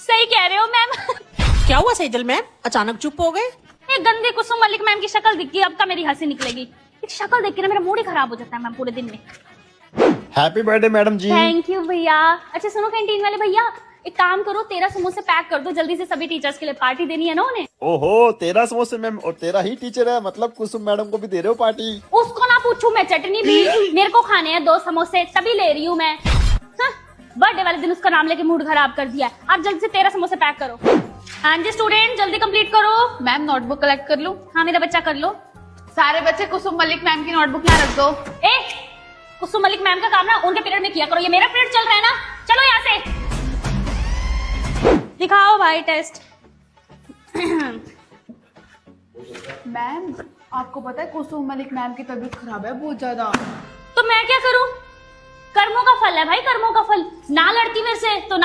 सही कह रहे हो मैम। क्या हुआ सेजल मैम, अचानक चुप हो गए? ये गंदी कुसुम मलिक मैम की शक्ल दिख गई, अब का मेरी हंसी निकलेगी। एक शक्ल देख के ना मेरा मूड ही खराब हो जाता है मैम पूरे दिन में। Happy birthday madam ji. Thank you भैया। अच्छा सुनो कैंटीन वाले भैया, एक काम करो 13 समोसे पैक कर दो जल्दी से, सभी टीचर्स के लिए पार्टी देनी है ना उन्हें। ओहो 13 समोसे मैम, और 13 ही टीचर है, मतलब कुसुम मैडम को भी दे रहे हो पार्टी? उसको ना पूछूं मैं, चटनी भी मेरे को खाने हैं 2 समोसे, तभी ले रही हूँ मैं। बर्थडे वाले दिन उसका नाम लेके मूड खराब कर दिया। आप जल्दी से 13 समोसे पैक करो। हाँ जी स्टूडेंट जल्दी कंप्लीट करो। मैम नोटबुक कलेक्ट कर लूं? हाँ मेरा बच्चा कर लो। सारे बच्चे कुसुम मलिक मैम की नोटबुक यहाँ रख दो। ए कुसुम मलिक मैम का काम ना उनके पीरियड में किया करो, ये मेरा पीरियड चल रहा है ना। चलो यहाँ से दिखाओ भाई टेस्ट। मैम आपको पता है कुसुम मलिक मैम की तबीयत खराब है बहुत ज्यादा। तो मैं क्या करूं? कर्मों का फल है भाई, कर्मों का फल। ना लड़ती मेरे से तो